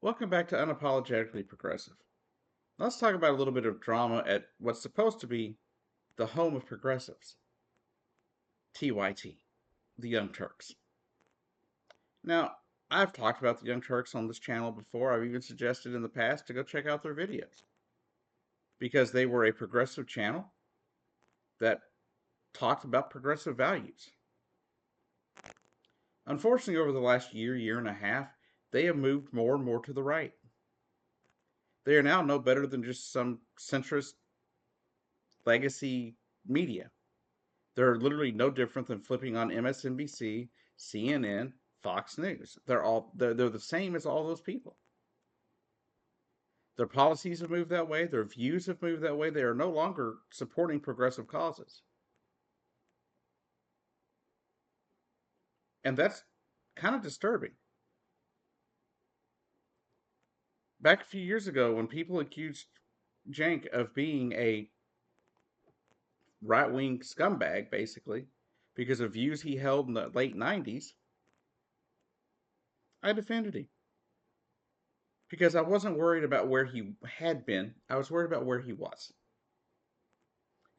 Welcome back to Unapologetically Progressive. Let's talk about a little bit of drama at what's supposed to be the home of progressives, TYT, the Young Turks. Now, I've talked about the Young Turks on this channel before. I've even suggested in the past to go check out their videos because they were a progressive channel that talked about progressive values. Unfortunately, over the last year and a half, they have moved more and more to the right. They are now no better than just some centrist legacy media. They're literally no different than flipping on MSNBC, CNN, Fox News. They're the same as all those people. Their policies have moved that way, their views have moved that way. They are no longer supporting progressive causes. And that's kind of disturbing. Back a few years ago, when people accused Cenk of being a right wing scumbag, basically, because of views he held in the late 90s, I defended him. Because I wasn't worried about where he had been, I was worried about where he was.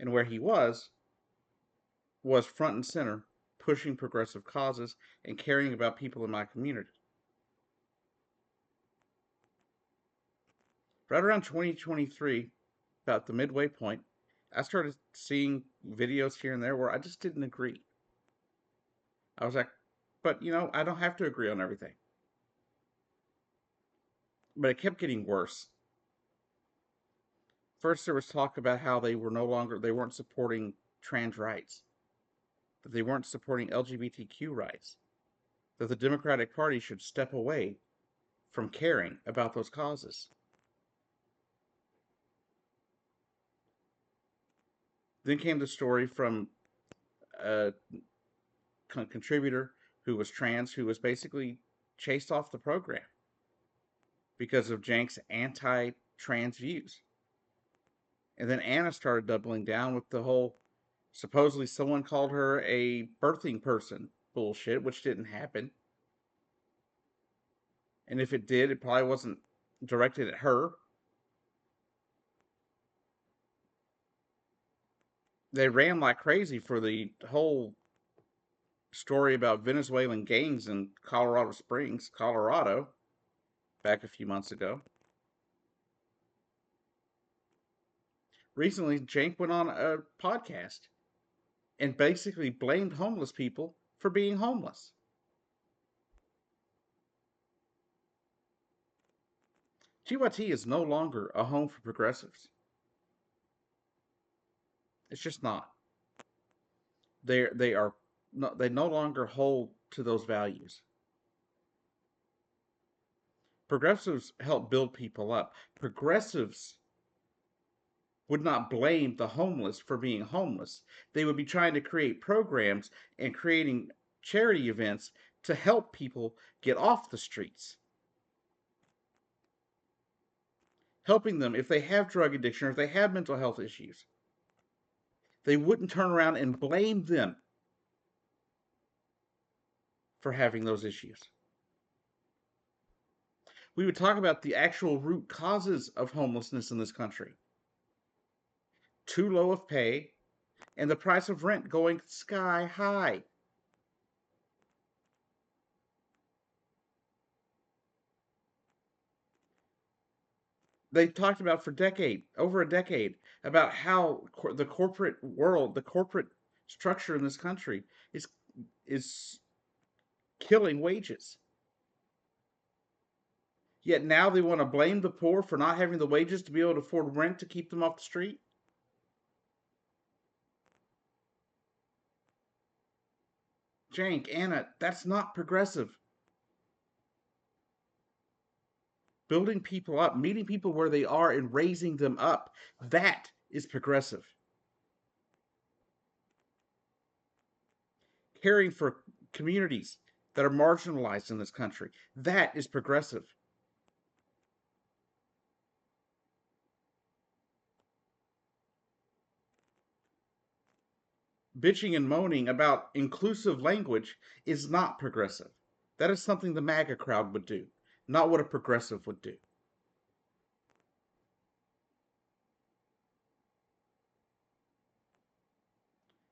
And where he was front and center, pushing progressive causes and caring about people in my community. Right around 2023, about the midway point, I started seeing videos here and there where I just didn't agree. I was like, but I don't have to agree on everything. But it kept getting worse. First, there was talk about how they weren't supporting trans rights, that they weren't supporting LGBTQ rights, that the Democratic Party should step away from caring about those causes. Then came the story from a contributor who was trans, who was basically chased off the program because of Cenk's anti-trans views. And then Anna started doubling down with the whole supposedly someone called her a birthing person bullshit, which didn't happen. And if it did, it probably wasn't directed at her. They ran like crazy for the whole story about Venezuelan gangs in Colorado Springs, Colorado, back a few months ago. Recently, Cenk went on a podcast and basically blamed homeless people for being homeless. TYT is no longer a home for progressives. It's just not. They no longer hold to those values. Progressives help build people up. Progressives would not blame the homeless for being homeless. They would be trying to create programs and creating charity events to help people get off the streets. Helping them if they have drug addiction or if they have mental health issues. They wouldn't turn around and blame them for having those issues. We would talk about the actual root causes of homelessness in this country. Too low of pay and the price of rent going sky high. They talked about for over a decade, about how the corporate world, the corporate structure in this country is killing wages. Yet now they want to blame the poor for not having the wages to be able to afford rent to keep them off the street. Cenk, Anna, that's not progressive. Building people up, meeting people where they are and raising them up, that is progressive. Caring for communities that are marginalized in this country, that is progressive. Bitching and moaning about inclusive language is not progressive. That is something the MAGA crowd would do. not what a progressive would do.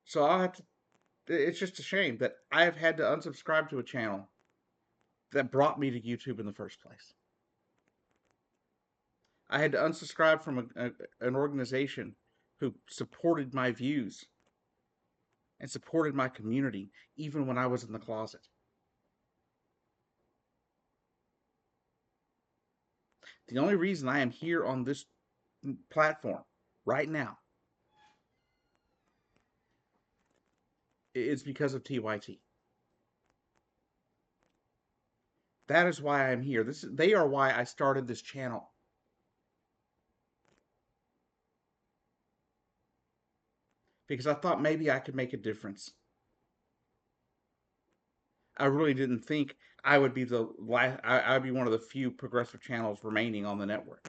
So I'll have to, it's just a shame that I have had to unsubscribe to a channel that brought me to YouTube in the first place. I had to unsubscribe from an organization who supported my views and supported my community even when I was in the closet. The only reason I am here on this platform right now is because of TYT. That is why I'm here. They are why I started this channel. Because I thought maybe I could make a difference. I really didn't think I would be the last. I'd be one of the few progressive channels remaining on the network.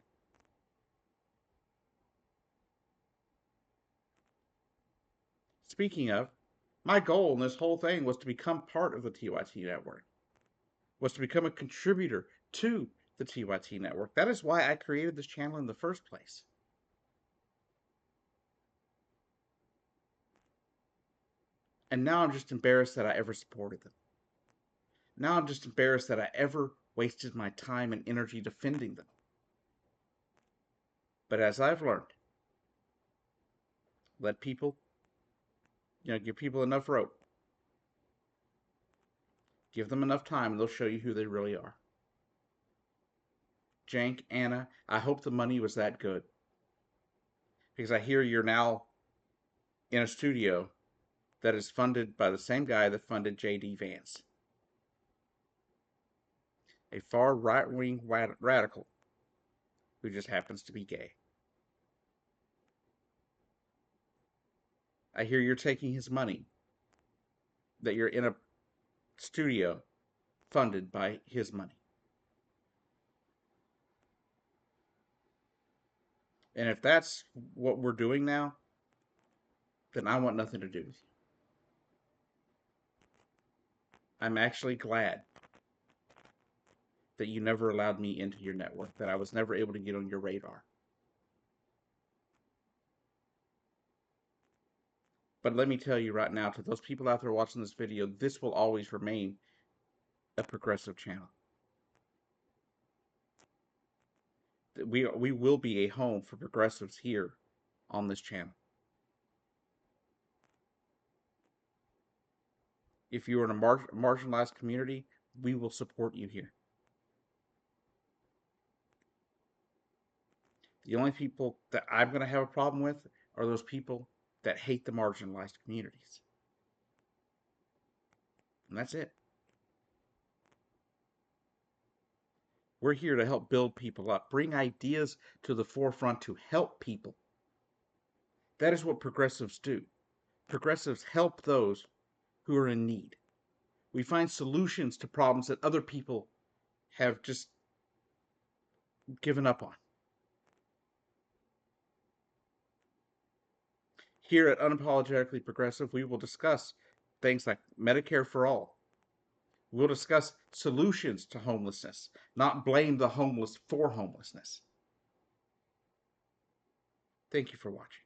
Speaking of, my goal in this whole thing was to become part of the TYT network, was to become a contributor to the TYT network. That is why I created this channel in the first place. And now I'm just embarrassed that I ever supported them. Now I'm just embarrassed that I ever wasted my time and energy defending them. But as I've learned, let people, give people enough rope. Give them enough time and they'll show you who they really are. Jank, Anna, I hope the money was that good. Because I hear you're now in a studio that is funded by the same guy that funded J.D. Vance, a far right-wing radical who just happens to be gay. I hear you're taking his money, that you're in a studio funded by his money. And if that's what we're doing now, then I want nothing to do with you. I'm actually glad that you never allowed me into your network, that I was never able to get on your radar. But let me tell you right now, to those people out there watching this video, this will always remain a progressive channel. We will be a home for progressives here on this channel. If you're in a marginalized community, we will support you here. The only people that I'm going to have a problem with are those people that hate the marginalized communities. And that's it. We're here to help build people up, bring ideas to the forefront to help people. That is what progressives do. Progressives help those who are in need. We find solutions to problems that other people have just given up on. Here at Unapologetically Progressive, we will discuss things like Medicare for all. We'll discuss solutions to homelessness, not blame the homeless for homelessness. Thank you for watching.